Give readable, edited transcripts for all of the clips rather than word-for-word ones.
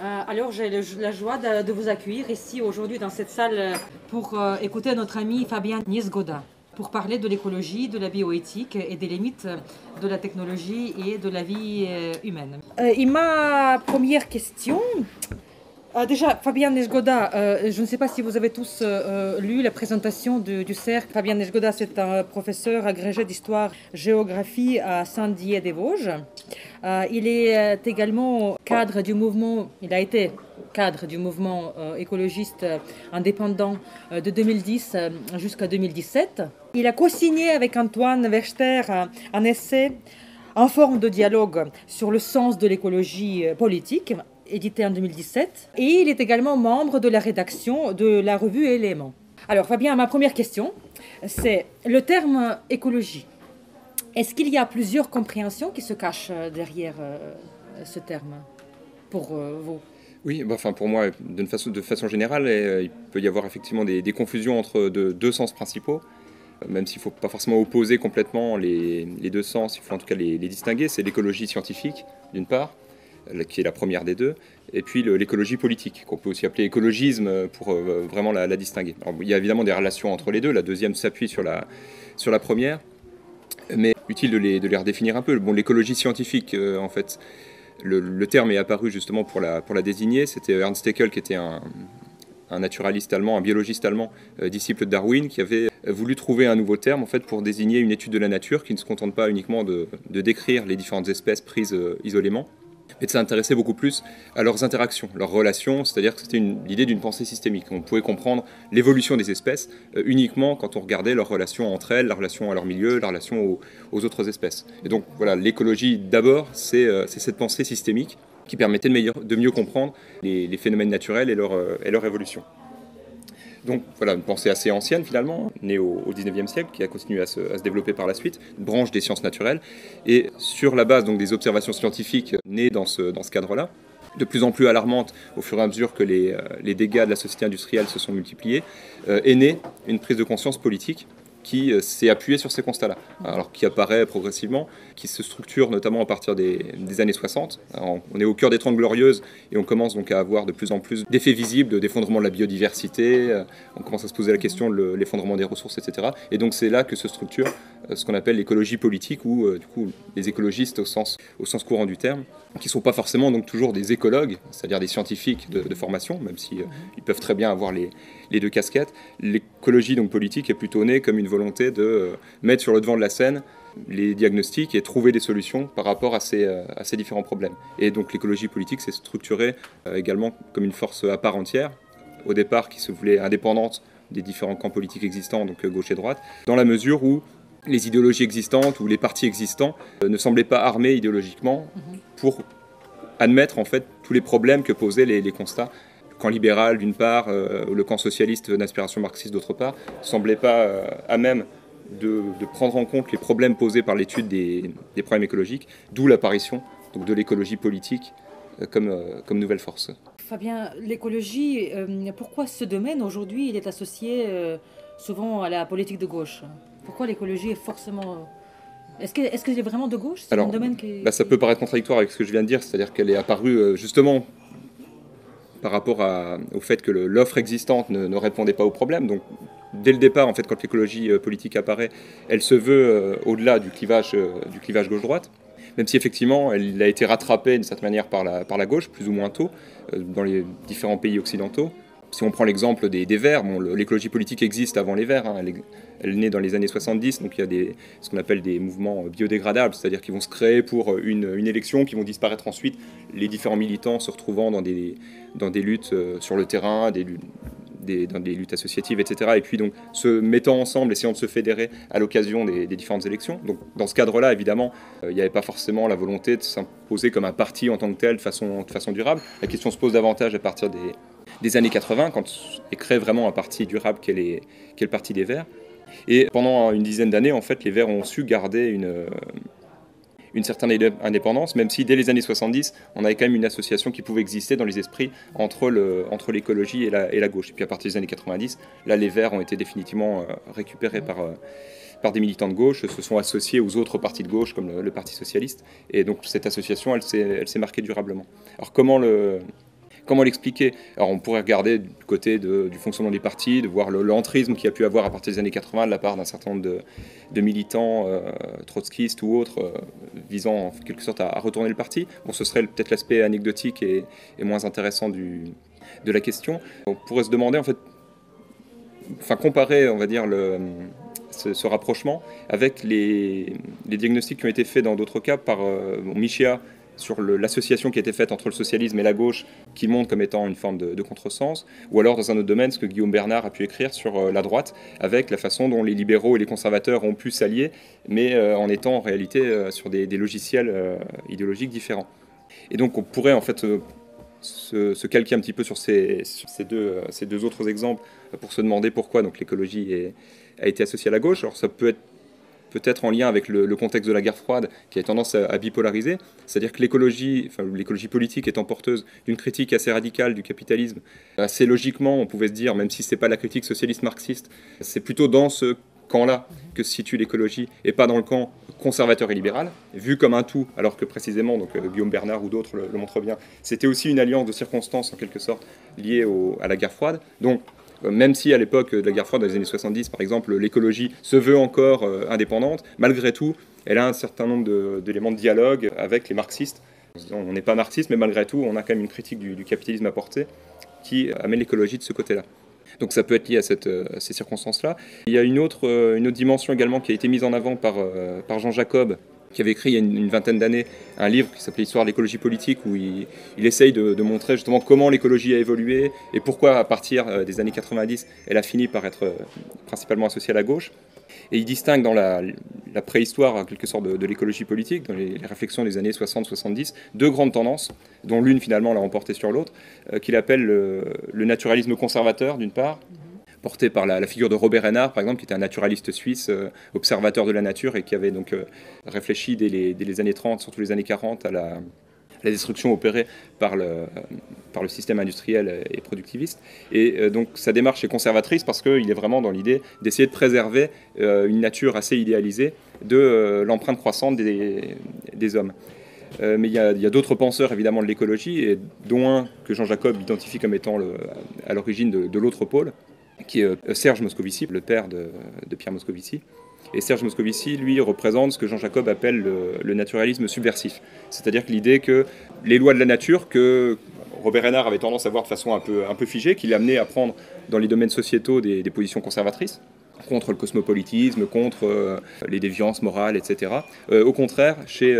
Alors, j'ai la joie de vous accueillir ici aujourd'hui dans cette salle pour écouter notre ami Fabien Niezgoda pour parler de l'écologie, de la bioéthique et des limites de la technologie et de la vie humaine. Et ma première question, déjà, Fabien Niezgoda, je ne sais pas si vous avez tous lu la présentation du cercle. Fabien Niezgoda, c'est un professeur agrégé d'histoire-géographie à Saint-Dié-des-Vosges. Il est également cadre du mouvement, il a été cadre du mouvement écologiste indépendant de 2010 jusqu'à 2017. Il a co-signé avec Antoine Verster un essai en forme de dialogue sur le sens de l'écologie politique, édité en 2017. Et il est également membre de la rédaction de la revue Éléments. Alors Fabien, ma première question, c'est le terme écologie. Est-ce qu'il y a plusieurs compréhensions qui se cachent derrière ce terme pour vous? Oui, pour moi, de façon générale, il peut y avoir effectivement des confusions entre deux sens principaux, même s'il ne faut pas forcément opposer complètement les deux sens, il faut en tout cas les distinguer. C'est l'écologie scientifique, d'une part, qui est la première des deux, et puis l'écologie politique, qu'on peut aussi appeler écologisme pour vraiment la distinguer. Alors, il y a évidemment des relations entre les deux, la deuxième s'appuie sur la première, mais utile de les redéfinir un peu. Bon, l'écologie scientifique, en fait, le terme est apparu justement pour la désigner. C'était Ernst Haeckel, qui était un naturaliste allemand, un biologiste allemand, disciple de Darwin, qui avait voulu trouver un nouveau terme en fait, pour désigner une étude de la nature qui ne se contente pas uniquement de décrire les différentes espèces prises isolément, mais de s'intéresser beaucoup plus à leurs interactions, leurs relations, c'est-à-dire que c'était l'idée d'une pensée systémique. On pouvait comprendre l'évolution des espèces uniquement quand on regardait leurs relations entre elles, la relation à leur milieu, la relation aux autres espèces. Et donc voilà, l'écologie d'abord, c'est cette pensée systémique qui permettait de mieux comprendre les phénomènes naturels et leur évolution. Donc voilà, une pensée assez ancienne finalement, née au XIXe siècle, qui a continué à se développer par la suite, une branche des sciences naturelles, et sur la base donc, des observations scientifiques nées dans ce cadre-là, de plus en plus alarmantes au fur et à mesure que les dégâts de la société industrielle se sont multipliés, est née une prise de conscience politique qui s'est appuyée sur ces constats-là, alors qui apparaît progressivement, qui se structure notamment à partir des années 60. Alors, on est au cœur des Trente Glorieuses et on commence donc à avoir de plus en plus d'effets visibles d'effondrement de la biodiversité, on commence à se poser la question de l'effondrement des ressources, etc. Et donc c'est là que se structure ce qu'on appelle l'écologie politique, ou du coup les écologistes au sens courant du terme, qui ne sont pas forcément donc toujours des écologues, c'est-à-dire des scientifiques de formation, même si ils peuvent très bien avoir les deux casquettes. L'écologie donc politique est plutôt née comme une volonté de mettre sur le devant de la scène les diagnostics et trouver des solutions par rapport à ces différents problèmes. Et donc l'écologie politique s'est structurée également comme une force à part entière, au départ qui se voulait indépendante des différents camps politiques existants, donc gauche et droite, dans la mesure où les idéologies existantes ou les partis existants ne semblaient pas armés idéologiquement pour admettre en fait tous les problèmes que posaient les constats. Le camp libéral d'une part, le camp socialiste d'inspiration marxiste d'autre part, ne semblaient pas à même de prendre en compte les problèmes posés par l'étude des problèmes écologiques, d'où l'apparition donc, de l'écologie politique comme nouvelle force. Fabien, l'écologie, pourquoi ce domaine aujourd'hui il est associé souvent à la politique de gauche? Pourquoi l'écologie est forcément... Est-ce qu'elle est vraiment de gauche? Alors, un domaine ça peut paraître contradictoire avec ce que je viens de dire, c'est-à-dire qu'elle est apparue justement par rapport au fait que l'offre existante ne répondait pas aux problèmes. Donc, dès le départ, en fait, quand l'écologie politique apparaît, elle se veut au-delà du clivage gauche-droite, même si effectivement elle a été rattrapée d'une certaine manière par la gauche, plus ou moins tôt, dans les différents pays occidentaux. Si on prend l'exemple des Verts, bon, l'écologie politique existe avant les Verts, hein, elle est née dans les années 70, donc il y a ce qu'on appelle des mouvements biodégradables, c'est-à-dire qu'ils vont se créer pour une élection, qui vont disparaître ensuite, les différents militants se retrouvant dans des luttes sur le terrain, dans des luttes associatives, etc. Et puis donc se mettant ensemble, essayant de se fédérer à l'occasion des différentes élections. Donc dans ce cadre-là, évidemment, il n'y avait pas forcément la volonté de s'imposer comme un parti en tant que tel de façon durable. La question se pose davantage à partir des années 80, quand est créé vraiment un parti durable qui est le parti des Verts. Et pendant une dizaine d'années, en fait, les Verts ont su garder une certaine indépendance, même si dès les années 70, on avait quand même une association qui pouvait exister dans les esprits entre l'écologie et la gauche. Et puis à partir des années 90, là, les Verts ont été définitivement récupérés par des militants de gauche, se sont associés aux autres partis de gauche, comme le Parti socialiste. Et donc cette association, elle s'est marquée durablement. Alors comment Comment l'expliquer? Alors on pourrait regarder du côté du fonctionnement des partis, de voir l'entrisme qu'il y a pu avoir à partir des années 80 de la part d'un certain nombre de militants trotskistes ou autres visant en quelque sorte à retourner le parti. Bon, ce serait peut-être l'aspect anecdotique et moins intéressant de la question. On pourrait se demander en fait, comparer on va dire ce rapprochement avec les diagnostics qui ont été faits dans d'autres cas par Michéa sur l'association qui a été faite entre le socialisme et la gauche, qui montre comme étant une forme de contresens, ou alors dans un autre domaine, ce que Guillaume Bernard a pu écrire sur la droite, avec la façon dont les libéraux et les conservateurs ont pu s'allier, mais en étant en réalité sur des logiciels idéologiques différents. Et donc on pourrait en fait se calquer un petit peu sur ces deux autres exemples pour se demander pourquoi donc l'écologie a été associée à la gauche. Alors ça peut-être en lien avec le contexte de la guerre froide qui a tendance à bipolariser, c'est-à-dire que l'écologie politique étant porteuse d'une critique assez radicale du capitalisme, assez logiquement on pouvait se dire, même si ce n'est pas la critique socialiste marxiste, c'est plutôt dans ce camp-là que se situe l'écologie et pas dans le camp conservateur et libéral, vu comme un tout, alors que précisément, donc Guillaume Bernard ou d'autres le montrent bien, c'était aussi une alliance de circonstances en quelque sorte liée à la guerre froide. Donc même si à l'époque de la guerre froide, dans les années 70 par exemple, l'écologie se veut encore indépendante, malgré tout, elle a un certain nombre d'éléments de dialogue avec les marxistes. On n'est pas marxiste, mais malgré tout, on a quand même une critique du capitalisme à porter qui amène l'écologie de ce côté-là. Donc ça peut être lié à ces circonstances-là. Il y a une autre dimension également qui a été mise en avant par Jean Jacob, qui avait écrit il y a une vingtaine d'années un livre qui s'appelait Histoire de l'écologie politique, où il essaye de montrer justement comment l'écologie a évolué et pourquoi à partir des années 90 elle a fini par être principalement associée à la gauche. Et il distingue dans la préhistoire en quelque sorte de l'écologie politique, dans les réflexions des années 60-70, deux grandes tendances, dont l'une finalement l'a remporté sur l'autre, qu'il appelle le naturalisme conservateur d'une part, porté par la figure de Robert Reinhardt, par exemple, qui était un naturaliste suisse, observateur de la nature, et qui avait donc réfléchi dès les années 30, surtout les années 40, à la destruction opérée par le système industriel et productiviste. Et donc sa démarche est conservatrice parce qu'il est vraiment dans l'idée d'essayer de préserver une nature assez idéalisée de l'empreinte croissante des hommes. Mais il y a d'autres penseurs évidemment de l'écologie, et dont un que Jean Jacob identifie comme étant à l'origine de l'autre pôle, qui est Serge Moscovici, le père de Pierre Moscovici. Et Serge Moscovici, lui, représente ce que Jean Jacob appelle le naturalisme subversif. C'est-à-dire que l'idée que les lois de la nature, que Robert Reinhardt avait tendance à voir de façon un peu figée, qu'il l'a amené à prendre dans les domaines sociétaux des positions conservatrices, contre le cosmopolitisme, contre les déviances morales, etc. Au contraire, chez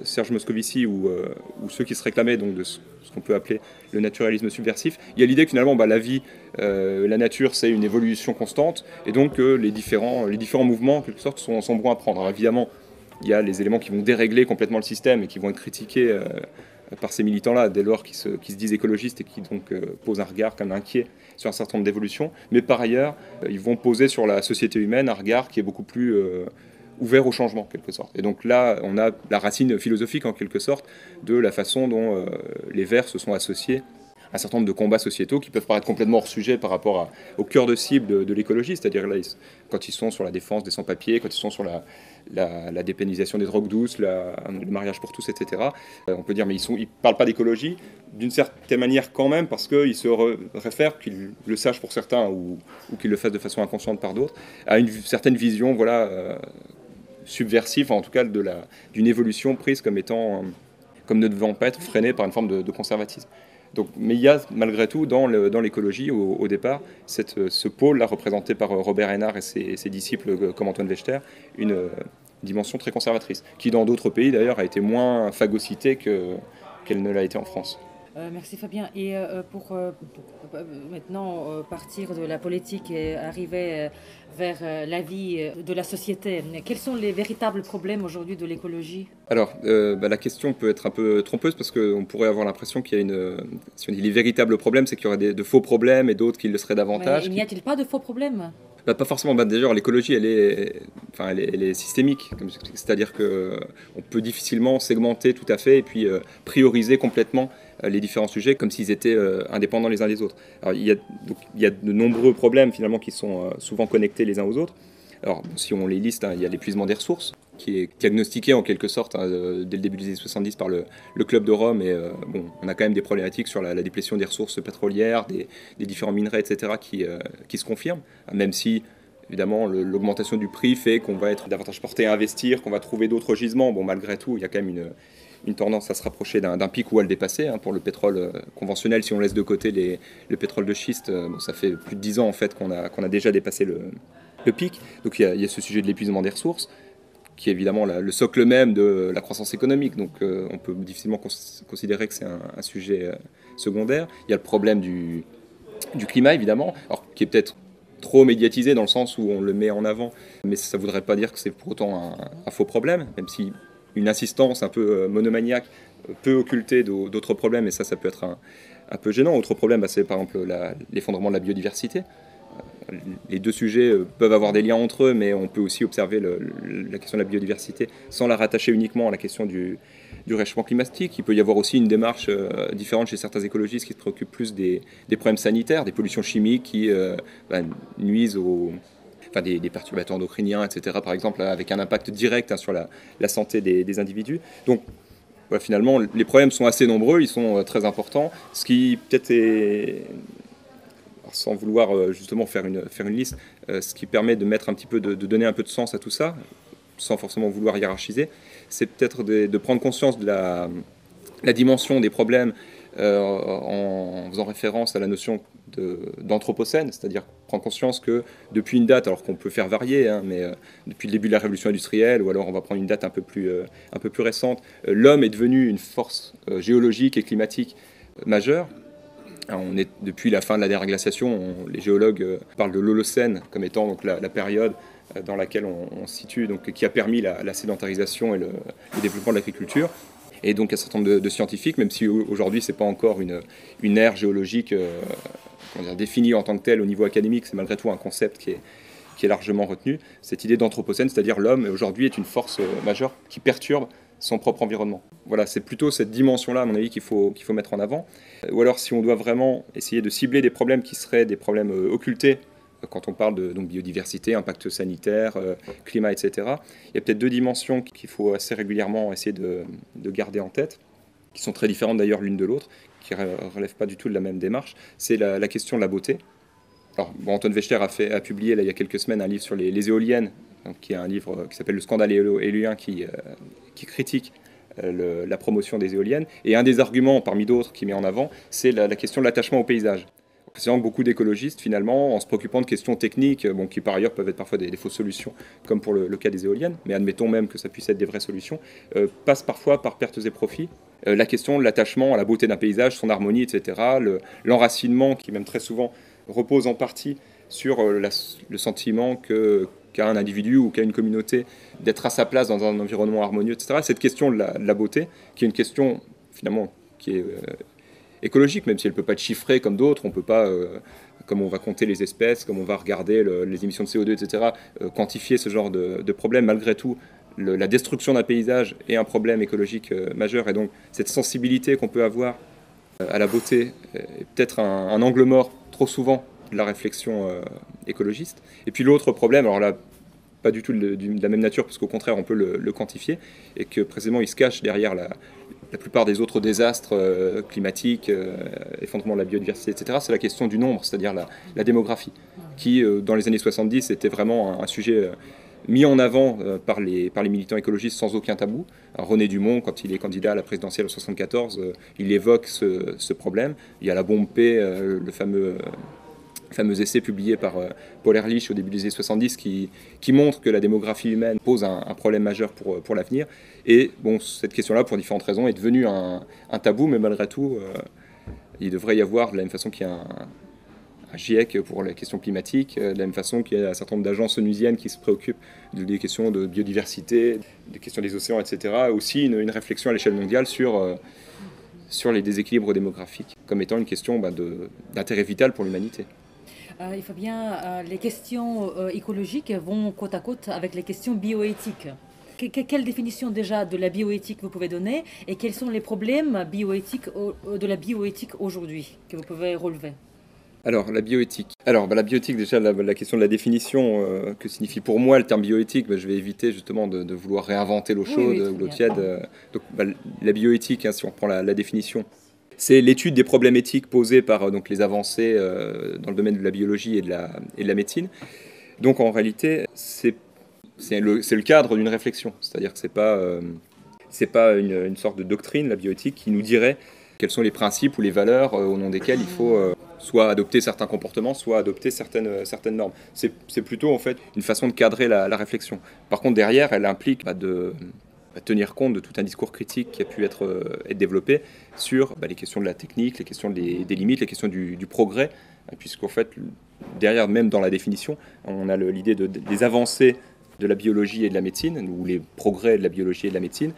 Serge Moscovici ou ceux qui se réclamaient donc de ce qu'on peut appeler le naturalisme subversif, il y a l'idée que finalement la vie, la nature, c'est une évolution constante, et donc les différents mouvements, en quelque sorte, sont bons à prendre. Alors évidemment, il y a les éléments qui vont dérégler complètement le système et qui vont être critiqués par ces militants-là, dès lors qu'ils se disent écologistes et qui donc posent un regard quand même inquiet sur un certain nombre d'évolutions. Mais par ailleurs, ils vont poser sur la société humaine un regard qui est beaucoup plus ouvert au changement, en quelque sorte. Et donc là, on a la racine philosophique, en quelque sorte, de la façon dont les Verts se sont associés à un certain nombre de combats sociétaux qui peuvent paraître complètement hors sujet par rapport au cœur de cible de l'écologie, c'est-à-dire là, quand ils sont sur la défense des sans-papiers, quand ils sont sur la dépénalisation des drogues douces, le mariage pour tous, etc. On peut dire, mais ils ne parlent pas d'écologie, d'une certaine manière quand même, parce qu'ils se réfèrent, qu'ils le sachent pour certains ou qu'ils le fassent de façon inconsciente par d'autres, à une certaine vision subversive, en tout cas d'une évolution prise comme ne devant pas être freinée par une forme de conservatisme. Donc, mais il y a malgré tout dans l'écologie au départ ce pôle-là représenté par Robert Reinhardt et ses disciples comme Antoine Wechter, une dimension très conservatrice, qui dans d'autres pays d'ailleurs a été moins phagocytée qu'elle ne l'a été en France. Merci Fabien. Et pour maintenant partir de la politique et arriver vers la vie de la société, quels sont les véritables problèmes aujourd'hui de l'écologie ? Alors, la question peut être un peu trompeuse parce qu'on pourrait avoir l'impression qu'il y a si on dit les véritables problèmes, c'est qu'il y aurait de faux problèmes et d'autres qui le seraient davantage. Mais n'y a-t-il pas de faux problèmes ? Pas forcément. Déjà, l'écologie, elle est systémique. C'est-à-dire qu'on peut difficilement segmenter tout à fait et puis prioriser complètement les différents sujets comme s'ils étaient indépendants les uns des autres. Alors, il y a de nombreux problèmes finalement qui sont souvent connectés les uns aux autres. Alors, si on les liste, il y a l'épuisement des ressources, qui est diagnostiqué en quelque sorte dès le début des années 70 par le Club de Rome. Et bon, on a quand même des problématiques sur la déplétion des ressources pétrolières, des différents minerais, etc., qui se confirment, même si évidemment l'augmentation du prix fait qu'on va être davantage porté à investir, qu'on va trouver d'autres gisements. Bon, malgré tout, il y a quand même une tendance à se rapprocher d'un pic ou à le dépasser pour le pétrole conventionnel. Si on laisse de côté le pétrole de schiste, bon, ça fait plus de 10 ans en fait qu'on a déjà dépassé le pic. Donc il y a ce sujet de l'épuisement des ressources, qui est évidemment le socle même de la croissance économique. Donc on peut difficilement considérer que c'est un sujet secondaire. Il y a le problème du climat, évidemment, alors, qui est peut-être trop médiatisé dans le sens où on le met en avant, mais ça ne voudrait pas dire que c'est pour autant un faux problème, même si une insistance un peu monomaniaque peut occulter d'autres problèmes, et ça peut être un peu gênant. Autre problème, c'est par exemple l'effondrement de la biodiversité. Les deux sujets peuvent avoir des liens entre eux, mais on peut aussi observer la question de la biodiversité sans la rattacher uniquement à la question du réchauffement climatique. Il peut y avoir aussi une démarche différente chez certains écologistes qui se préoccupent plus des problèmes sanitaires, des pollutions chimiques qui nuisent des perturbateurs endocriniens, etc., par exemple, avec un impact direct sur la santé des individus. Donc, voilà, finalement, les problèmes sont assez nombreux, ils sont très importants. Ce qui peut-être est, sans vouloir justement faire une liste, ce qui permet de mettre un petit peu, de donner un peu de sens à tout ça, sans forcément vouloir hiérarchiser, c'est peut-être de prendre conscience de la dimension des problèmes en faisant référence à la notion d'anthropocène, c'est-à-dire prendre conscience que depuis une date, alors qu'on peut faire varier, mais depuis le début de la révolution industrielle, ou alors on va prendre une date un peu plus récente, l'homme est devenu une force géologique et climatique majeure. On est, depuis la fin de la dernière glaciation, les géologues parlent de l'Holocène comme étant donc, la période dans laquelle on se situe, donc, qui a permis la sédentarisation et le développement de l'agriculture. Et donc un certain nombre de scientifiques, même si aujourd'hui ce n'est pas encore une ère géologique définie en tant que telle au niveau académique, c'est malgré tout un concept qui est largement retenu. Cette idée d'anthropocène, c'est-à-dire l'homme aujourd'hui est une force majeure qui perturbe son propre environnement. Voilà, c'est plutôt cette dimension-là, à mon avis, qu'il faut mettre en avant. Ou alors, si on doit vraiment essayer de cibler des problèmes qui seraient des problèmes occultés, quand on parle de biodiversité, impact sanitaire, climat, etc., il y a peut-être deux dimensions qu'il faut assez régulièrement essayer de garder en tête, qui sont très différentes d'ailleurs l'une de l'autre, qui ne relèvent pas du tout de la même démarche. C'est la question de la beauté. Alors, Anton Vechter a publié il y a quelques semaines un livre sur les éoliennes, donc, qui est un livre qui s'appelle « Le scandale éolien » qui critique la promotion des éoliennes. Et un des arguments, parmi d'autres, qu'il met en avant, c'est la question de l'attachement au paysage. C'est vraiment beaucoup d'écologistes, finalement, en se préoccupant de questions techniques, qui par ailleurs peuvent être parfois des fausses solutions, comme pour le cas des éoliennes, mais admettons même que ça puisse être des vraies solutions, passent parfois par pertes et profits. La question de l'attachement à la beauté d'un paysage, son harmonie, etc., l'enracinement, qui même très souvent repose en partie sur le sentiment qu'a un individu ou qu'a une communauté d'être à sa place dans un environnement harmonieux, etc. Cette question de la beauté, qui est une question, finalement, qui est écologique, même si elle ne peut pas être chiffrée comme d'autres, on ne peut pas, comme on va compter les espèces, comme on va regarder les émissions de CO2, etc., quantifier ce genre de problème. Malgré tout, la destruction d'un paysage est un problème écologique majeur, et donc cette sensibilité qu'on peut avoir à la beauté est peut-être un angle mort trop souvent de la réflexion écologiste. Et puis l'autre problème, alors là, pas du tout de la même nature, parce qu'au contraire, on peut le quantifier, et que précisément, il se cache derrière la plupart des autres désastres climatiques, effondrement de la biodiversité, etc., c'est la question du nombre, c'est-à-dire la démographie, qui, dans les années 70, était vraiment un sujet mis en avant par les militants écologistes sans aucun tabou. Alors, René Dumont, quand il est candidat à la présidentielle en 1974, il évoque ce problème. Il y a la bombe P, le fameux essai publié par Paul Ehrlich au début des années 70 qui montre que la démographie humaine pose un problème majeur pour l'avenir. Et bon, cette question-là, pour différentes raisons, est devenue un tabou, mais malgré tout, il devrait y avoir, de la même façon qu'il y a un GIEC pour les questions climatiques, de la même façon qu'il y a un certain nombre d'agences onusiennes qui se préoccupent des questions de biodiversité, des questions des océans, etc., aussi une réflexion à l'échelle mondiale sur les déséquilibres démographiques, comme étant une question d'intérêt vital pour l'humanité. Il faut bien, les questions écologiques vont côte à côte avec les questions bioéthiques. Quelle définition déjà de la bioéthique vous pouvez donner et quels sont les problèmes bioéthiques de la bioéthique aujourd'hui que vous pouvez relever? Alors, la bioéthique. Alors, la bioéthique, déjà, la question de la définition, que signifie pour moi le terme bioéthique, je vais éviter justement de vouloir réinventer l'eau Oui, chaude oui, très ou l'eau bien. tiède. Donc, la bioéthique, hein, si on reprend la définition, c'est l'étude des problèmes éthiques posés par donc, les avancées dans le domaine de la biologie et de la médecine. Donc, en réalité, c'est le cadre d'une réflexion. C'est-à-dire que c'est pas une sorte de doctrine, la bioéthique, qui nous dirait quels sont les principes ou les valeurs au nom desquels il faut soit adopter certains comportements, soit adopter certaines normes. C'est plutôt en fait une façon de cadrer la réflexion. Par contre, derrière, elle implique de tenir compte de tout un discours critique qui a pu être développé sur les questions de la technique, les questions des limites, les questions du progrès, puisqu'en fait, derrière, même dans la définition, on a l'idée des avancées de la biologie et de la médecine, ou les progrès de la biologie et de la médecine.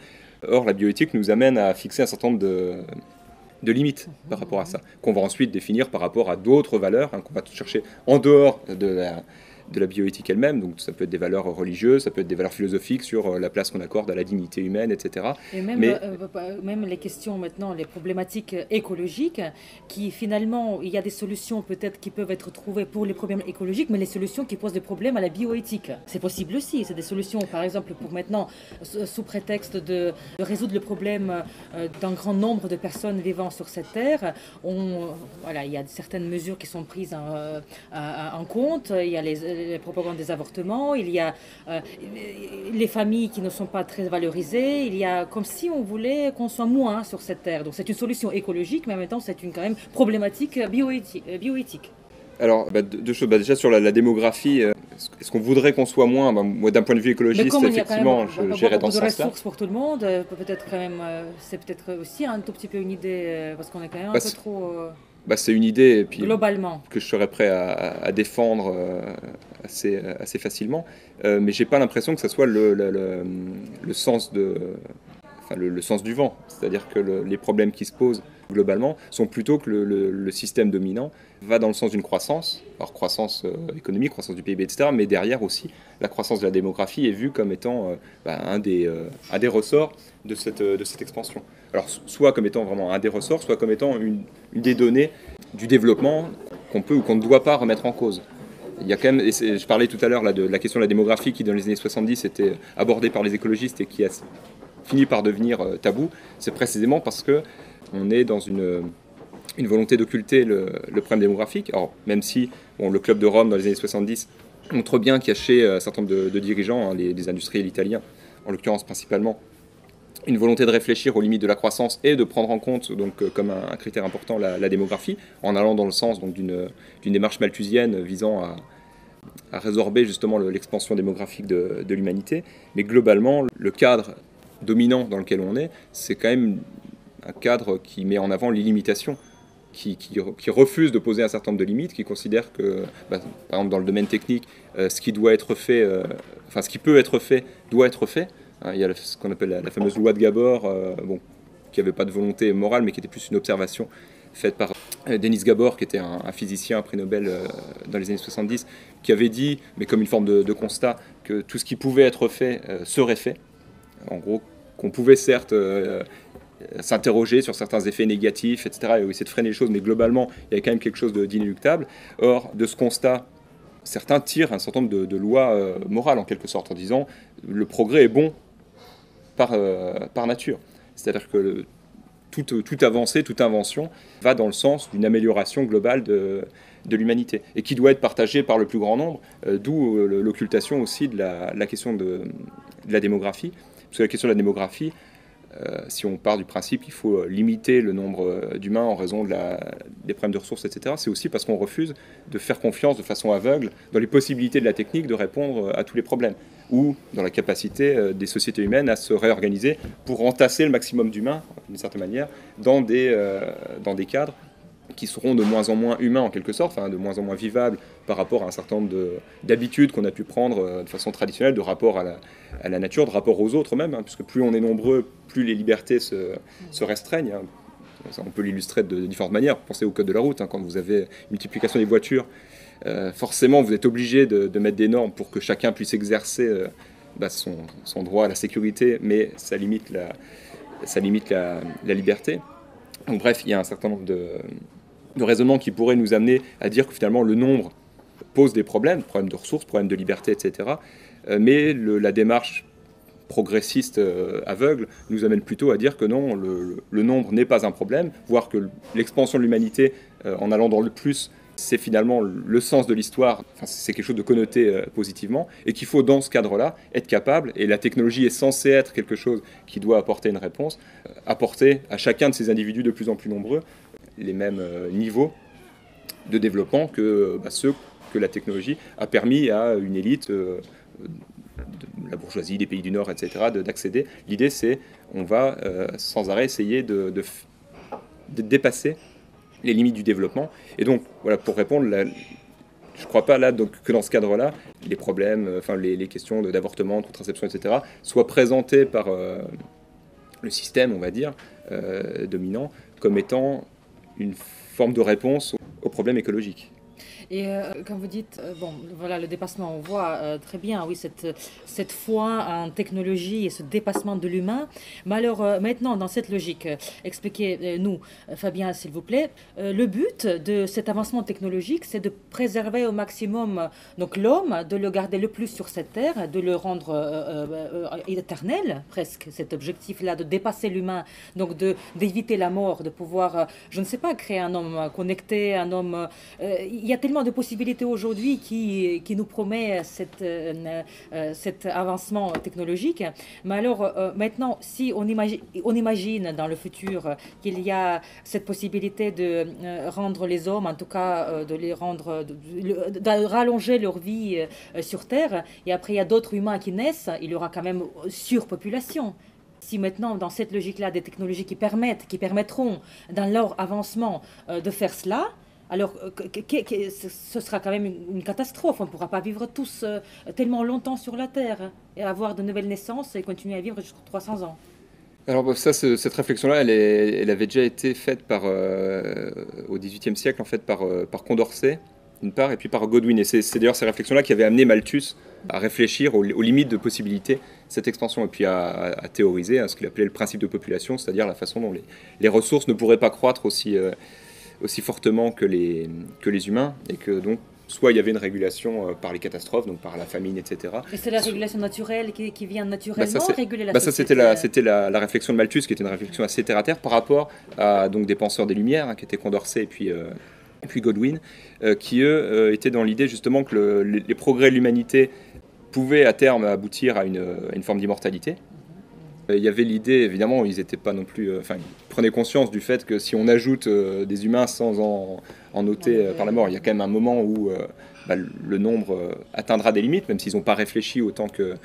Or, la bioéthique nous amène à fixer un certain nombre de limites par rapport à ça, qu'on va ensuite définir par rapport à d'autres valeurs, qu'on va chercher en dehors de la bioéthique elle-même. Donc ça peut être des valeurs religieuses, ça peut être des valeurs philosophiques sur la place qu'on accorde à la dignité humaine, etc. Et même, Mais même les questions maintenant, les problématiques écologiques, qui finalement, il y a des solutions peut-être qui peuvent être trouvées pour les problèmes écologiques, mais les solutions qui posent des problèmes à la bioéthique. C'est possible aussi, c'est des solutions, par exemple, pour maintenant, sous prétexte de résoudre le problème d'un grand nombre de personnes vivant sur cette terre, voilà, il y a certaines mesures qui sont prises en compte, il y a les propagandes des avortements, il y a les familles qui ne sont pas très valorisées, il y a comme si on voulait qu'on soit moins sur cette terre. Donc c'est une solution écologique, mais en même temps c'est une quand même problématique bioéthique. alors, deux choses. Déjà sur la démographie, est-ce qu'on voudrait qu'on soit moins moi, d'un point de vue Mais écologiste, comme il y a quand effectivement, même j'irais dans beaucoup ce de sens-là. ressources pour tout le monde, peut-être quand même, c'est peut-être aussi un tout petit peu une idée, parce qu'on est quand même un Bah, peu trop c'est une idée et puis, globalement. que je serais prêt à défendre assez facilement. Mais j'ai pas l'impression que ça soit le sens le sens du vent. C'est-à-dire que les problèmes qui se posent globalement sont plutôt que le système dominant va dans le sens d'une croissance, alors croissance économique, croissance du PIB, etc. Mais derrière aussi, la croissance de la démographie est vue comme étant un des ressorts de cette expansion. Alors soit comme étant vraiment un des ressorts, soit comme étant une des données du développement qu'on peut ou qu'on ne doit pas remettre en cause. Il y a quand même, je parlais tout à l'heure de la question de la démographie qui dans les années 70 était abordée par les écologistes et qui a fini par devenir tabou. C'est précisément parce que on est dans une volonté d'occulter le problème démographique. Alors, même si le Club de Rome dans les années 70 montre bien qu'il y a chez un certain nombre de dirigeants, les industriels italiens en l'occurrence principalement, une volonté de réfléchir aux limites de la croissance et de prendre en compte comme un critère important la démographie, en allant dans le sens d'une démarche malthusienne visant à résorber justement l'expansion démographique de l'humanité. Mais globalement, le cadre dominant dans lequel on est, c'est quand même un cadre qui met en avant les limitations, qui refuse de poser un certain nombre de limites, qui considère que, par exemple dans le domaine technique, ce qui doit être fait, ce qui peut être fait, doit être fait. Il y a ce qu'on appelle la fameuse loi de Gabor, qui n'avait pas de volonté morale, mais qui était plus une observation faite par Denis Gabor, qui était un physicien, un prix Nobel dans les années 70, qui avait dit, mais comme une forme de constat, que tout ce qui pouvait être fait serait fait. En gros, qu'on pouvait certes s'interroger sur certains effets négatifs, etc., et essayer de freiner les choses, mais globalement, il y a quand même quelque chose d'inéluctable. Or, de ce constat, certains tirent un certain nombre de lois morales, en quelque sorte, en disant le progrès est bon par nature. C'est-à-dire que toute avancée, toute invention va dans le sens d'une amélioration globale de l'humanité, et qui doit être partagée par le plus grand nombre, d'où l'occultation aussi de la question de la démographie. Parce que la question de la démographie, si on part du principe qu'il faut limiter le nombre d'humains en raison des problèmes de ressources, etc., c'est aussi parce qu'on refuse de faire confiance de façon aveugle dans les possibilités de la technique de répondre à tous les problèmes, ou dans la capacité des sociétés humaines à se réorganiser pour entasser le maximum d'humains, d'une certaine manière, dans des cadres qui seront de moins en moins humains en quelque sorte, de moins en moins vivables par rapport à un certain nombre d'habitudes qu'on a pu prendre de façon traditionnelle, de rapport à la nature, de rapport aux autres même, puisque plus on est nombreux, plus les libertés se restreignent. On peut l'illustrer de différentes manières. Pensez au code de la route, quand vous avez une multiplication des voitures, forcément vous êtes obligé de mettre des normes pour que chacun puisse exercer son droit à la sécurité, mais ça limite la liberté. Donc bref, il y a un certain nombre de raisonnement qui pourrait nous amener à dire que finalement le nombre pose des problèmes de ressources, problèmes de liberté, etc. Mais la démarche progressiste aveugle nous amène plutôt à dire que non, le nombre n'est pas un problème, voire que l'expansion de l'humanité en allant dans le plus, c'est finalement le sens de l'histoire, enfin, c'est quelque chose de connoté positivement, et qu'il faut dans ce cadre-là être capable, et la technologie est censée être quelque chose qui doit apporter une réponse, apporter à chacun de ces individus de plus en plus nombreux les mêmes niveaux de développement que ceux que la technologie a permis à une élite de la bourgeoisie, des pays du Nord, etc., d'accéder. L'idée, c'est on va sans arrêt essayer de dépasser les limites du développement. Et donc, voilà, pour répondre, je ne crois pas là donc, que dans ce cadre-là, les problèmes, enfin les questions d'avortement, de contraception, etc., soient présentées par le système, on va dire, dominant, comme étant une forme de réponse aux problèmes écologiques. Et quand vous dites, bon, voilà, le dépassement, on voit très bien, oui, cette foi en technologie et ce dépassement de l'humain. Mais alors, maintenant, dans cette logique, expliquez-nous, Fabien, s'il vous plaît, le but de cet avancement technologique, c'est de préserver au maximum donc l'homme, de le garder le plus sur cette terre, de le rendre éternel, presque, cet objectif-là, de dépasser l'humain, donc d'éviter la mort, de pouvoir, je ne sais pas, créer un homme connecté, un homme... il y a tellement de possibilités aujourd'hui qui nous promet cet avancement technologique. Mais alors, maintenant, si on imagine dans le futur qu'il y a cette possibilité de rendre les hommes, en tout cas, de les rendre, de rallonger leur vie sur Terre, et après il y a d'autres humains qui naissent, il y aura quand même surpopulation. Si maintenant, dans cette logique-là, des technologies qui permettront, dans leur avancement, de faire cela, alors ce sera quand même une catastrophe. On ne pourra pas vivre tous tellement longtemps sur la Terre et avoir de nouvelles naissances et continuer à vivre jusqu'à 300 ans. Alors ça, cette réflexion-là, elle avait déjà été faite au XVIIIe siècle, en fait, par Condorcet, d'une part, et puis par Godwin. Et c'est d'ailleurs ces réflexions-là qui avaient amené Malthus à réfléchir aux limites de possibilité de cette expansion, et puis à théoriser ce qu'il appelait le principe de population, c'est-à-dire la façon dont les ressources ne pourraient pas croître aussi fortement que les humains, et que donc soit il y avait une régulation par les catastrophes, donc par la famine, etc. Et c'est la régulation naturelle qui vient naturellement réguler la société. Ça, c'était la réflexion de Malthus, qui était une réflexion assez terre-à-terre par rapport à donc, des penseurs des Lumières, qui étaient Condorcet et puis Godwin, qui eux étaient dans l'idée justement que les progrès de l'humanité pouvaient à terme aboutir à une forme d'immortalité. Il y avait l'idée, évidemment, ils n'étaient pas non plus... ils prenaient conscience du fait que si on ajoute des humains sans en ôter par la mort, il y a quand même un moment où le nombre atteindra des limites, même s'ils n'ont pas réfléchi autant que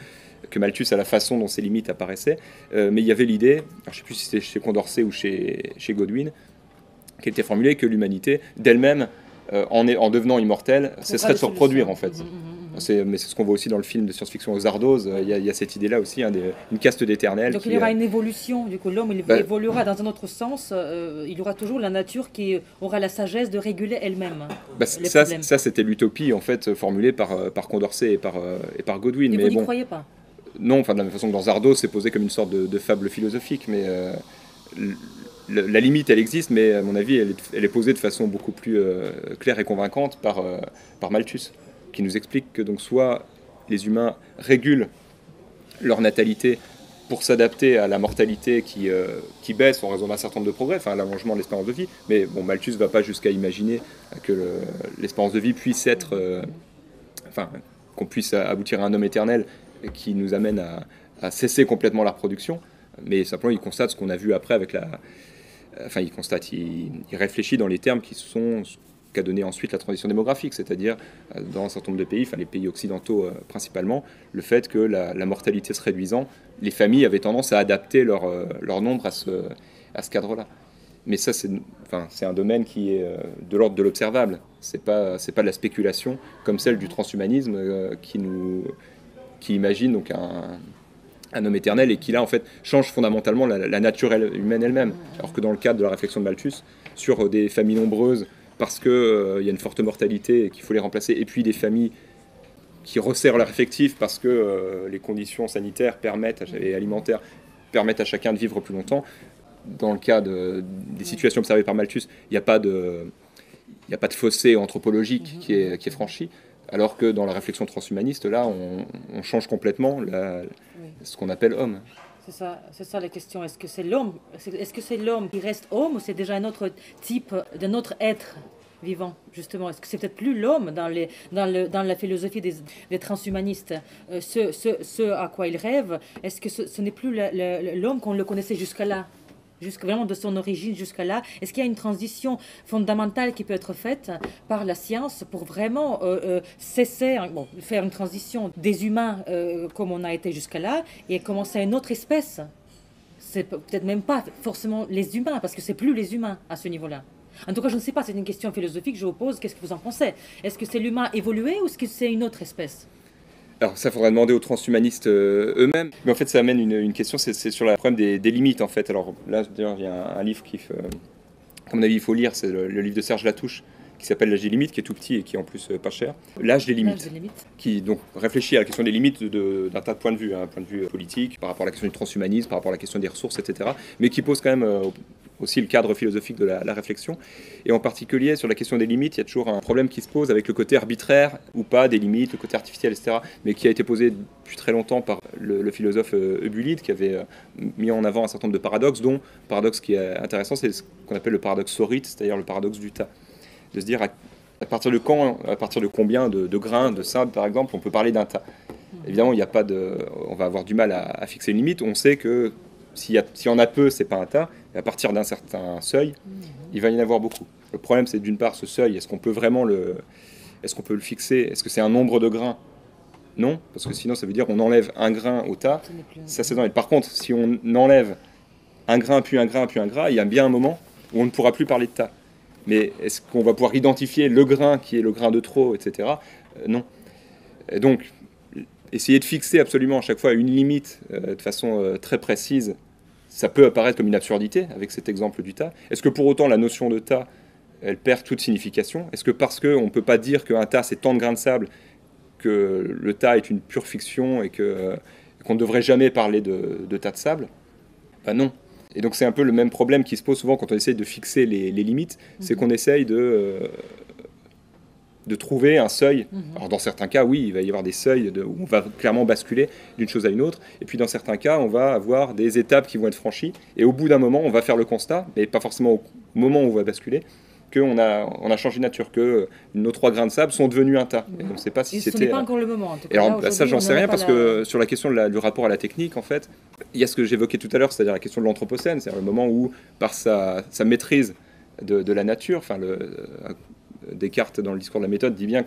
Malthus à la façon dont ces limites apparaissaient. Mais il y avait l'idée, je ne sais plus si c'était chez Condorcet ou chez Godwin, qui était formulée que l'humanité, d'elle-même, en devenant immortelle, cesserait de se reproduire, en fait. Mais c'est ce qu'on voit aussi dans le film de science-fiction Zardoz. Il y a cette idée-là aussi, une caste d'éternel. Donc il y aura une évolution, du coup l'homme évoluera dans un autre sens, il y aura toujours la nature qui aura la sagesse de réguler elle-même. Ça c'était l'utopie en fait formulée par Condorcet et par Godwin. Et vous n'y croyez pas? Non, de la même façon que dans Zardoz, c'est posé comme une sorte de fable philosophique, mais la limite elle existe, mais à mon avis elle est posée de façon beaucoup plus claire et convaincante par Malthus, qui nous explique que donc soit les humains régulent leur natalité pour s'adapter à la mortalité qui baisse en raison d'un certain nombre de progrès, l'allongement de l'espérance de vie, mais bon, Malthus ne va pas jusqu'à imaginer que l'espérance de vie puisse être... qu'on puisse aboutir à un homme éternel qui nous amène à cesser complètement la reproduction, mais simplement il constate ce qu'on a vu après avec il réfléchit dans les termes qui sont... qu'a donné ensuite la transition démographique, c'est-à-dire dans un certain nombre de pays, les pays occidentaux principalement, le fait que la mortalité se réduisant, les familles avaient tendance à adapter leur nombre à ce cadre-là. Mais ça, c'est un domaine qui est de l'ordre de l'observable. C'est pas de la spéculation comme celle du transhumanisme qui imagine donc un homme éternel et qui là en fait change fondamentalement la nature humaine elle-même. Alors que dans le cadre de la réflexion de Malthus sur des familles nombreuses, parce qu'il y a une forte mortalité et qu'il faut les remplacer, et puis des familles qui resserrent leur effectif parce que les conditions sanitaires et alimentaires permettent à chacun de vivre plus longtemps. Dans le cas des situations observées par Malthus, il n'y a pas n'y a pas de fossé anthropologique qui est franchi, alors que dans la réflexion transhumaniste, là, on change complètement ce qu'on appelle homme. C'est ça la question. Est-ce que c'est l'homme qui reste homme ou c'est déjà un autre type, d'un autre être vivant, justement? Est-ce que c'est peut-être plus l'homme dans la philosophie des transhumanistes, ce à quoi ils rêvent? Est-ce que ce n'est plus l'homme qu'on le connaissait jusqu'à là? Vraiment de son origine jusqu'à là. Est-ce qu'il y a une transition fondamentale qui peut être faite par la science pour vraiment faire une transition des humains comme on a été jusqu'à là et commencer à une autre espèce? C'est peut-être même pas forcément les humains, parce que c'est plus les humains à ce niveau-là. En tout cas, je ne sais pas, c'est une question philosophique que je vous pose. Qu'est-ce que vous en pensez? Est-ce que c'est l'humain évolué ou est-ce que c'est une autre espèce? Alors ça, faudrait demander aux transhumanistes eux-mêmes. Mais en fait, ça amène une question, c'est sur le problème des limites, en fait. Alors là, d'ailleurs, il y a un livre à mon avis, il faut lire, c'est le livre de Serge Latouche, qui s'appelle L'âge des limites, qui est tout petit et qui est en plus pas cher. L'âge des limites, qui donc réfléchit à la question des limites d'un tas de points de vue, un point de vue politique, par rapport à la question du transhumanisme, par rapport à la question des ressources, etc. Mais qui pose quand même aussi le cadre philosophique de la réflexion. Et en particulier, sur la question des limites, il y a toujours un problème qui se pose avec le côté arbitraire ou pas des limites, le côté artificiel, etc. Mais qui a été posé depuis très longtemps par le philosophe Eubulide, qui avait mis en avant un certain nombre de paradoxes, dont le paradoxe qui est intéressant, c'est ce qu'on appelle le paradoxe sorite, c'est-à-dire le paradoxe du tas. De se dire à partir de combien de grains de sable, par exemple, on peut parler d'un tas. Évidemment, on va avoir du mal à fixer une limite. On sait que s'il y en a peu, c'est pas un tas. Et à partir d'un certain seuil, il va y en avoir beaucoup. Le problème, c'est d'une part ce seuil. Est-ce qu'on peut le fixer? Est-ce que c'est un nombre de grains? Non, parce que sinon, ça veut dire qu'on enlève un grain au tas. Ça, c'est normal. Par contre, si on enlève un grain, puis un grain, puis un grain, il y a bien un moment où on ne pourra plus parler de tas. Mais est-ce qu'on va pouvoir identifier le grain qui est le grain de trop, etc. Non. Et donc, essayer de fixer absolument à chaque fois une limite de façon très précise, ça peut apparaître comme une absurdité avec cet exemple du tas. Est-ce que pour autant la notion de tas, elle perd toute signification? Est-ce que parce qu'on ne peut pas dire qu'un tas c'est tant de grains de sable, que le tas est une pure fiction et qu'on ne devrait jamais parler de tas de sable? Ben non. Et donc c'est un peu le même problème qui se pose souvent quand on essaye de fixer les limites, c'est qu'on essaye de trouver un seuil. Alors dans certains cas, oui, il va y avoir des seuils où on va clairement basculer d'une chose à une autre, et puis dans certains cas, on va avoir des étapes qui vont être franchies, et au bout d'un moment, on va faire le constat, mais pas forcément au moment où on va basculer, qu'on a changé de nature, que nos 3 grains de sable sont devenus un tas. Et on ne sait pas si c'était... Ce n'est pas encore le moment, en tout cas. Et alors, ça, j'en sais rien, parce que sur la question du rapport à la technique, en fait, il y a ce que j'évoquais tout à l'heure, c'est-à-dire la question de l'anthropocène, c'est-à-dire le moment où, par sa maîtrise de la nature, Descartes, dans le discours de la méthode, dit bien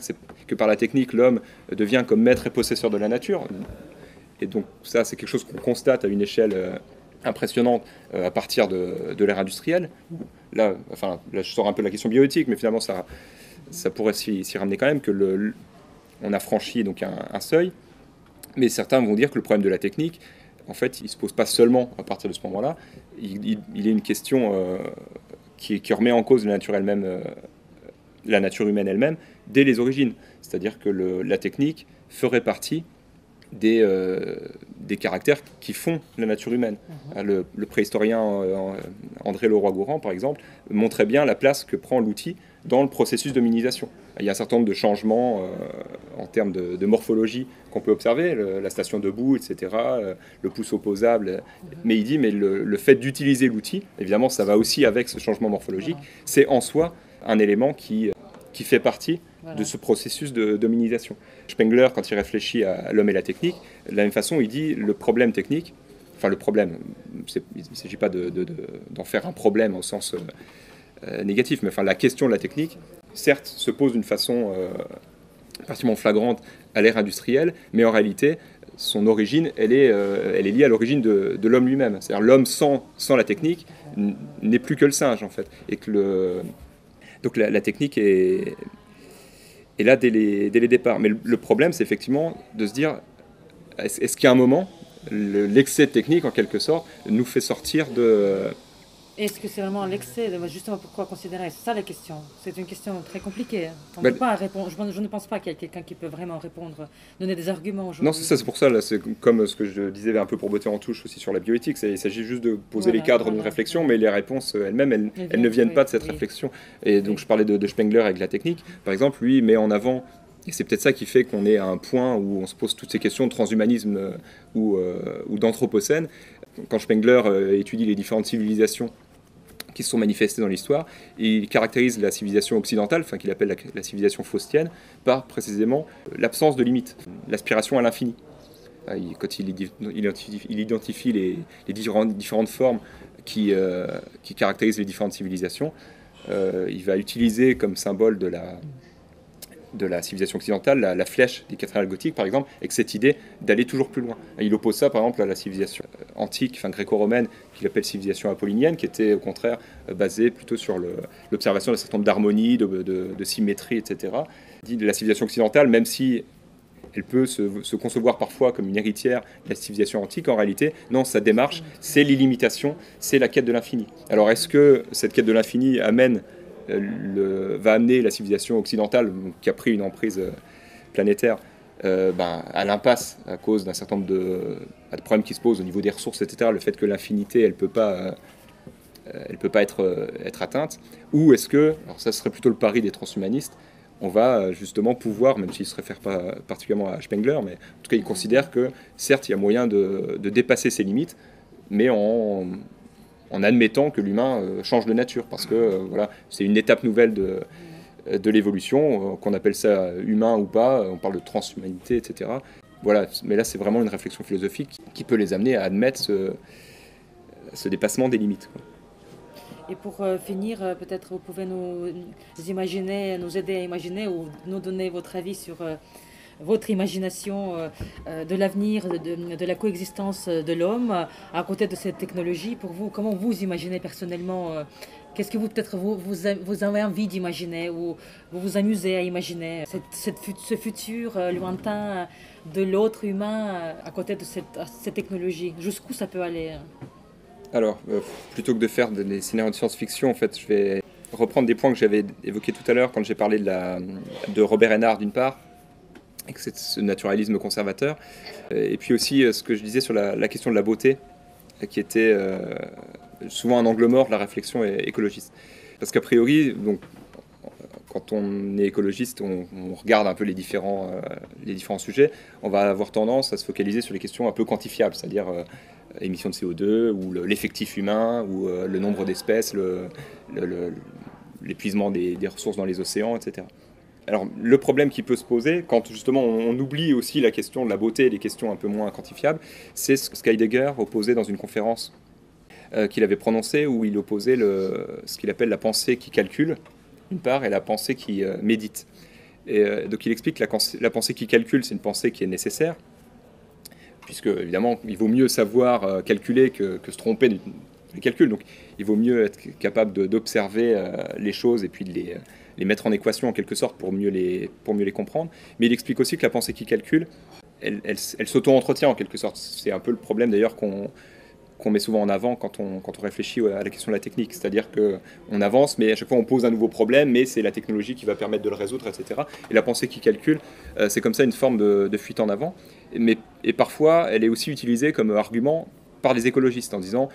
que par la technique, l'homme devient comme maître et possesseur de la nature. Et donc ça, c'est quelque chose qu'on constate à une échelle impressionnante à partir de l'ère industrielle. Là, je sors un peu de la question bioéthique, mais finalement, ça pourrait s'y ramener quand même, on a franchi donc un seuil. Mais certains vont dire que le problème de la technique, en fait, il ne se pose pas seulement à partir de ce moment-là. Il est une question qui remet en cause la nature humaine elle-même dès les origines. C'est-à-dire que la technique ferait partie des caractères qui font la nature humaine. Le préhistorien André Leroy-Gourhan, par exemple, montrait bien la place que prend l'outil dans le processus d'hominisation. Il y a un certain nombre de changements en termes de morphologie qu'on peut observer, la station debout, etc., le pouce opposable. Mais il dit, le fait d'utiliser l'outil, évidemment, ça va aussi avec ce changement morphologique, c'est en soi un élément qui fait partie de ce processus de dominisation. Spengler, quand il réfléchit à l'homme et la technique, de la même façon, il dit le problème technique, il ne s'agit pas d'en faire un problème au sens négatif, mais la question de la technique, certes, se pose d'une façon particulièrement flagrante à l'ère industrielle, mais en réalité, son origine, elle est liée à l'origine de l'homme lui-même. C'est-à-dire l'homme sans la technique n'est plus que le singe, en fait. Et que donc la technique est là dès les départs. Mais le problème, c'est effectivement de se dire, est-ce qu'il y a un moment, l'excès de technique, en quelque sorte, nous fait sortir de Est-ce que c'est vraiment l'excès justement, pourquoi considérer? C'est ça la question. C'est une question très compliquée, hein. On ne Bah, peut pas répondre. Je ne pense pas qu'il y ait quelqu'un qui peut vraiment répondre, donner des arguments non, c'est aujourd'hui. ça, c'est pour ça, là, c'est comme ce que je disais un peu pour botter en touche aussi sur la bioéthique, il s'agit juste de poser les Voilà, cadres d'une voilà, réflexion, voilà. mais les réponses elles-mêmes, Elles elles ne viennent, viennent oui, pas de cette oui, réflexion. Et donc oui. je parlais de Spengler avec la technique, par exemple, lui met en avant, et c'est peut-être ça qui fait qu'on est à un point où on se pose toutes ces questions de transhumanisme ou d'anthropocène. Quand Spengler étudie les différentes civilisations qui se sont manifestées dans l'histoire, il caractérise la civilisation occidentale, enfin qu'il appelle la civilisation faustienne, par précisément l'absence de limites, l'aspiration à l'infini. Quand il identifie les différentes formes qui caractérisent les différentes civilisations, il va utiliser comme symbole de la civilisation occidentale la flèche des cathédrales gothiques, par exemple, avec cette idée d'aller toujours plus loin. Il oppose ça, par exemple, à la civilisation antique, enfin gréco-romaine, qu'il appelle civilisation apollinienne, qui était au contraire basée plutôt sur l'observation d'un certain nombre d'harmonies, de symétrie, etc. La civilisation occidentale, même si elle peut se concevoir parfois comme une héritière de la civilisation antique. En réalité, non, sa démarche, c'est l'illimitation, c'est la quête de l'infini. Alors, est-ce que cette quête de l'infini va amener la civilisation occidentale, qui a pris une emprise planétaire, à l'impasse à cause d'un certain nombre de problèmes qui se posent au niveau des ressources, etc. Le fait que l'infinité, elle peut pas être atteinte. Ou est-ce que, alors ça serait plutôt le pari des transhumanistes, on va justement pouvoir, même s'il ne se réfère pas particulièrement à Spengler, mais en tout cas il considère que certes il y a moyen de dépasser ses limites, mais en admettant que l'humain change de nature, parce que voilà, c'est une étape nouvelle de l'évolution, qu'on appelle ça humain ou pas, on parle de transhumanité, etc. Voilà, mais là c'est vraiment une réflexion philosophique qui peut les amener à admettre ce dépassement des limites, quoi. Et pour finir, peut-être vous pouvez nous aider à imaginer ou nous donner votre avis sur votre imagination de l'avenir, de la coexistence de l'homme à côté de cette technologie. Pour vous, comment vous imaginez personnellement qu'est-ce que peut-être vous avez envie d'imaginer ou vous vous amusez à imaginer ce futur lointain de l'autre humain à côté de cette technologie? Jusqu'où ça peut aller? Alors, plutôt que de faire des scénarios de science-fiction, en fait, je vais reprendre des points que j'avais évoqués tout à l'heure quand j'ai parlé de Robert Hennard d'une part, et que c'est ce naturalisme conservateur, et puis aussi ce que je disais sur la question de la beauté, qui était souvent un angle mort de la réflexion écologiste. Parce qu'a priori, donc, quand on est écologiste, on regarde un peu les différents sujets, on va avoir tendance à se focaliser sur les questions un peu quantifiables, c'est-à-dire émissions de CO2, ou l'effectif humain, ou le nombre d'espèces, l'épuisement des ressources dans les océans, etc. Alors, le problème qui peut se poser, quand justement on oublie aussi la question de la beauté et les questions un peu moins quantifiables, c'est ce qu'Heidegger opposait dans une conférence qu'il avait prononcée, où il opposait ce qu'il appelle la pensée qui calcule, d'une part, et la pensée qui médite. Et donc il explique que la pensée qui calcule, c'est une pensée qui est nécessaire, puisque évidemment il vaut mieux savoir calculer que se tromper du calcul. Donc il vaut mieux être capable d'observer les choses et puis de les mettre en équation en quelque sorte pour mieux les comprendre. Mais il explique aussi que la pensée qui calcule, elle s'auto-entretient en quelque sorte. C'est un peu le problème d'ailleurs qu'on met souvent en avant quand on réfléchit à la question de la technique. C'est-à-dire qu'on avance, mais à chaque fois on pose un nouveau problème, mais c'est la technologie qui va permettre de le résoudre, etc. Et la pensée qui calcule, c'est comme ça une forme de fuite en avant. Et parfois, elle est aussi utilisée comme argument par les écologistes en disant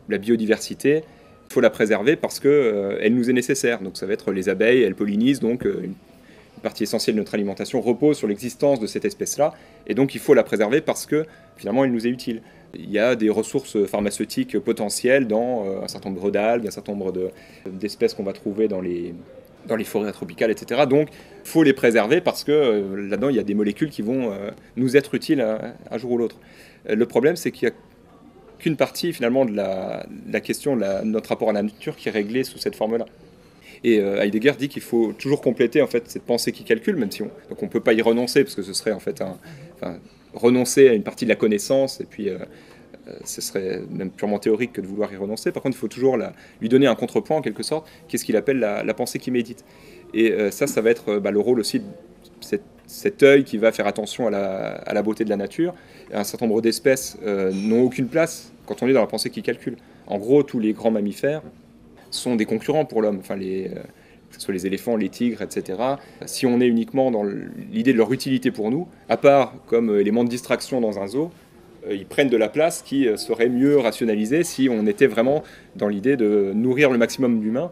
la biodiversité, il faut la préserver parce qu'elle nous est nécessaire. Donc ça va être les abeilles, elles pollinisent, donc une partie essentielle de notre alimentation repose sur l'existence de cette espèce-là, et donc il faut la préserver parce que finalement elle nous est utile. Il y a des ressources pharmaceutiques potentielles dans un certain nombre d'algues, un certain nombre d'espèces qu'on va trouver dans les forêts tropicales, etc. Donc il faut les préserver parce que là-dedans il y a des molécules qui vont nous être utiles un jour ou l'autre. Le problème, c'est qu'il n'y a qu'une partie finalement de la question de notre rapport à la nature qui est réglée sous cette forme-là. Et Heidegger dit qu'il faut toujours compléter en fait cette pensée qui calcule, même si on peut pas y renoncer parce que ce serait en fait renoncer à une partie de la connaissance, et puis ce serait même purement théorique que de vouloir y renoncer. Par contre, il faut toujours lui donner un contrepoint en quelque sorte, qui est ce qu'il appelle la pensée qui médite. Et ça va être le rôle aussi de cet œil qui va faire attention à la beauté de la nature. Un certain nombre d'espèces n'ont aucune place quand on est dans la pensée qui calcule. En gros, tous les grands mammifères sont des concurrents pour l'homme, enfin, que ce soit les éléphants, les tigres, etc. Si on est uniquement dans l'idée de leur utilité pour nous, à part comme élément de distraction dans un zoo, ils prennent de la place qui serait mieux rationalisée si on était vraiment dans l'idée de nourrir le maximum d'humains.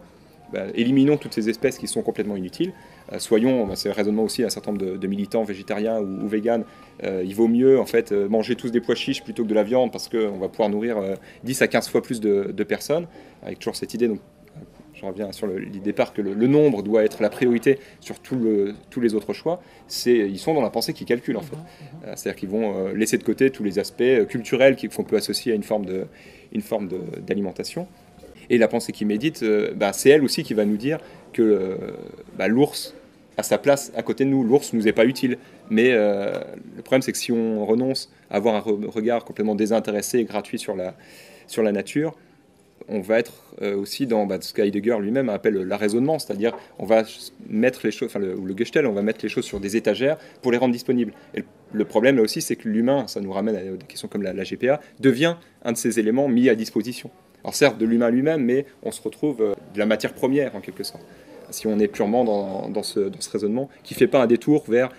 Éliminons toutes ces espèces qui sont complètement inutiles. Soyons, c'est le raisonnement aussi d'un certain nombre de militants végétariens ou véganes, il vaut mieux en fait manger tous des pois chiches plutôt que de la viande parce qu'on va pouvoir nourrir 10 à 15 fois plus de personnes, avec toujours cette idée, donc je reviens sur l'idée départ que le nombre doit être la priorité sur tous les autres choix. Ils sont dans la pensée qui calcule en fait. C'est-à-dire qu'ils vont laisser de côté tous les aspects culturels qu'on peut associer à une forme d'alimentation. Et la pensée qui médite, c'est elle aussi qui va nous dire que l'ours a sa place à côté de nous. L'ours ne nous est pas utile. Mais le problème, c'est que si on renonce à avoir un regard complètement désintéressé et gratuit sur la nature, on va être aussi dans ce qu'Heidegger lui-même appelle l'arraisonnement, c'est-à-dire on va mettre les choses, ou le Gestell, on va mettre les choses sur des étagères pour les rendre disponibles. Et le problème là aussi, c'est que l'humain, ça nous ramène à des questions comme la GPA, devient un de ces éléments mis à disposition. Alors certes de l'humain lui-même, mais on se retrouve de la matière première en quelque sorte. Si on est purement dans ce raisonnement qui ne fait pas un détour vers,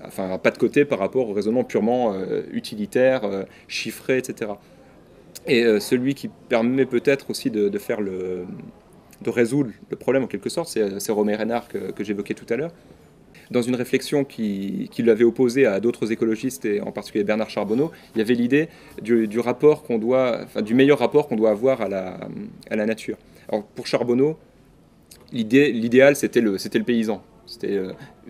enfin un pas de côté par rapport au raisonnement purement utilitaire, chiffré, etc. Et celui qui permet peut-être aussi de résoudre le problème en quelque sorte, c'est Romain Renard que j'évoquais tout à l'heure. Dans une réflexion qui l'avait opposé à d'autres écologistes, et en particulier Bernard Charbonneau, il y avait l'idée du meilleur rapport qu'on doit avoir à la nature. Alors pour Charbonneau, l'idéal c'était le paysan. C'était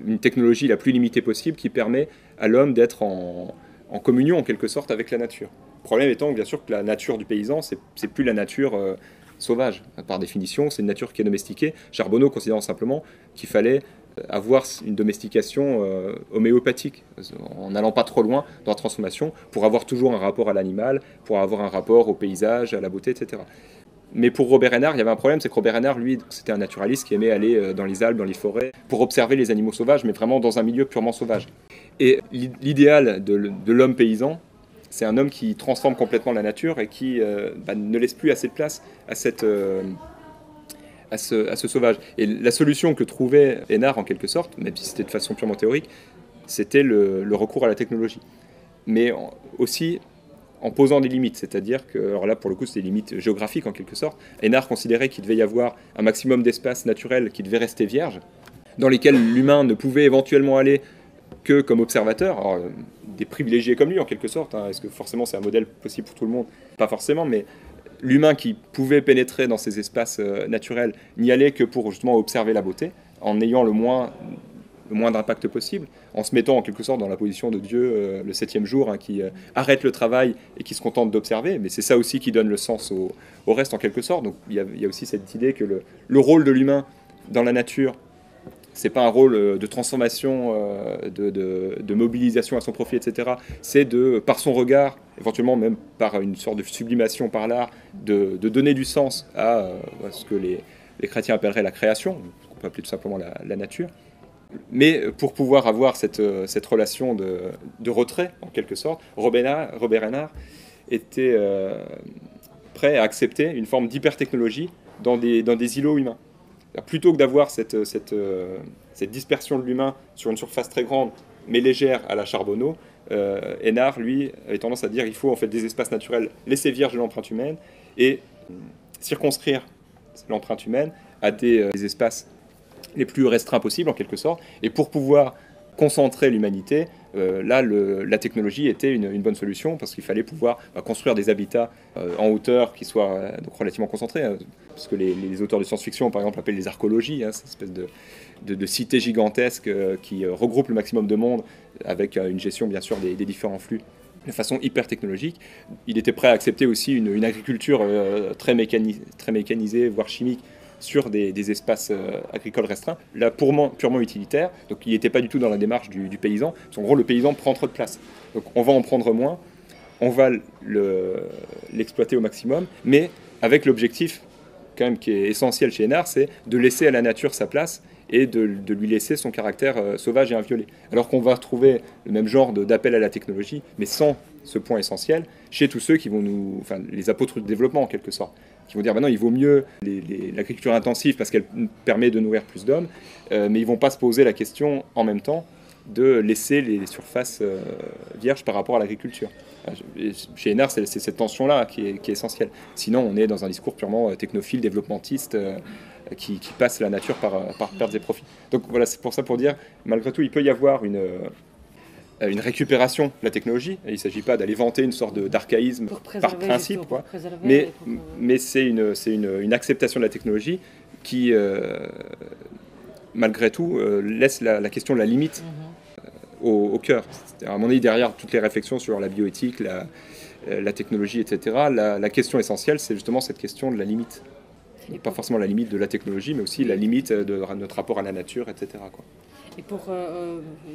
une technologie la plus limitée possible qui permet à l'homme d'être en communion en quelque sorte avec la nature. Le problème étant bien sûr que la nature du paysan, c'est plus la nature sauvage. Par définition, c'est une nature qui est domestiquée. Charbonneau considérant simplement qu'il fallait avoir une domestication homéopathique, en n'allant pas trop loin dans la transformation, pour avoir toujours un rapport à l'animal, pour avoir un rapport au paysage, à la beauté, etc. Mais pour Robert Renard, il y avait un problème, c'est que Robert Renard, lui, c'était un naturaliste qui aimait aller dans les Alpes, dans les forêts, pour observer les animaux sauvages, mais vraiment dans un milieu purement sauvage. Et l'idéal de l'homme paysan, c'est un homme qui transforme complètement la nature et qui ne laisse plus assez de place à ce sauvage. Et la solution que trouvait Hénard, en quelque sorte, même si c'était de façon purement théorique, c'était le recours à la technologie. Mais aussi en posant des limites, c'est-à-dire que, alors là pour le coup c'est des limites géographiques en quelque sorte. Hénard considérait qu'il devait y avoir un maximum d'espaces naturels qui devaient rester vierges, dans lesquels l'humain ne pouvait éventuellement aller que comme observateur. Alors, des privilégiés comme lui en quelque sorte, est-ce que forcément c'est un modèle possible pour tout le monde? Pas forcément, mais l'humain qui pouvait pénétrer dans ces espaces naturels n'y allait que pour justement observer la beauté, en ayant le moins d'impact possible, en se mettant en quelque sorte dans la position de Dieu le 7e jour, qui arrête le travail et qui se contente d'observer. Mais c'est ça aussi qui donne le sens au reste en quelque sorte. Donc il y a aussi cette idée que le rôle de l'humain dans la nature, c'est pas un rôle de transformation, de mobilisation à son profit, etc. C'est par son regard, éventuellement même par une sorte de sublimation par l'art, de donner du sens à ce que les chrétiens appelleraient la création, qu'on peut appeler tout simplement la nature. Mais pour pouvoir avoir cette relation de retrait, en quelque sorte, Robert Renard était prêt à accepter une forme d'hypertechnologie dans des îlots humains. Plutôt que d'avoir cette dispersion de l'humain sur une surface très grande, mais légère à la Charbonneau, Hénard, lui, avait tendance à dire qu'il faut en fait des espaces naturels laisser vierges de l'empreinte humaine et circonscrire l'empreinte humaine à des espaces les plus restreints possibles en quelque sorte. Et pour pouvoir concentrer l'humanité, la technologie était une bonne solution parce qu'il fallait pouvoir construire des habitats en hauteur qui soient donc relativement concentrés. Ce que les auteurs de science-fiction, par exemple, appellent les archéologies, cette espèce de cité gigantesque qui regroupe le maximum de monde avec une gestion, bien sûr, des différents flux de façon hyper technologique. Il était prêt à accepter aussi une agriculture très mécanisée, voire chimique, sur des espaces agricoles restreints, là purement utilitaire. Donc il n'était pas du tout dans la démarche du paysan. En gros, le paysan prend trop de place. Donc on va en prendre moins, on va l'exploiter au maximum, mais avec l'objectif quand même qui est essentiel chez Hénard, c'est de laisser à la nature sa place et de lui laisser son caractère sauvage et inviolé. Alors qu'on va retrouver le même genre d'appel à la technologie, mais sans ce point essentiel, chez tous ceux qui vont les apôtres du développement en quelque sorte. qui vont dire non, il vaut mieux l'agriculture intensive parce qu'elle permet de nourrir plus d'hommes, mais ils ne vont pas se poser la question en même temps de laisser les surfaces vierges par rapport à l'agriculture. Chez Hénard, c'est cette tension-là qui est essentielle. Sinon, on est dans un discours purement technophile, développementiste, qui passe la nature par pertes et profits. Donc voilà, c'est pour ça pour dire, malgré tout, il peut y avoir une récupération de la technologie. Et il ne s'agit pas d'aller vanter une sorte d'archaïsme par principe, mais c'est une acceptation de la technologie qui, malgré tout, laisse la question de la limite au cœur. À mon avis, derrière toutes les réflexions sur la bioéthique, la technologie, etc., la question essentielle, c'est justement cette question de la limite. Donc, pas forcément la limite de la technologie, mais aussi la limite de notre rapport à la nature, etc., quoi. Et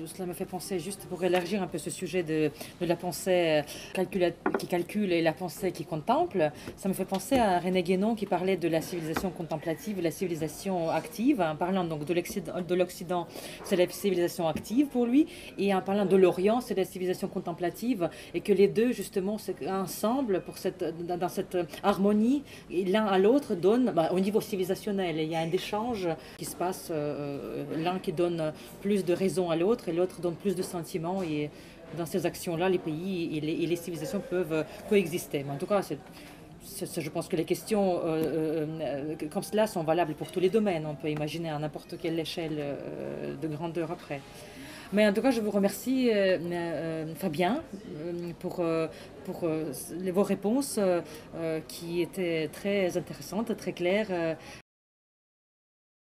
cela me fait penser, juste pour élargir un peu ce sujet de la pensée qui calcule et la pensée qui contemple, ça me fait penser à René Guénon qui parlait de la civilisation contemplative et la civilisation active, en parlant donc de l'Occident, c'est la civilisation active pour lui, et en parlant de l'Orient, c'est la civilisation contemplative, et que les deux justement ensemble, dans cette harmonie, l'un à l'autre donnent, au niveau civilisationnel, il y a un échange qui se passe, l'un qui donne plus de raison à l'autre et l'autre donne plus de sentiments, et dans ces actions-là, les pays et les civilisations peuvent coexister. Mais en tout cas, je pense que les questions comme cela sont valables pour tous les domaines. On peut imaginer à n'importe quelle échelle de grandeur après. Mais en tout cas, je vous remercie, Fabien, pour vos réponses qui étaient très intéressantes, très claires.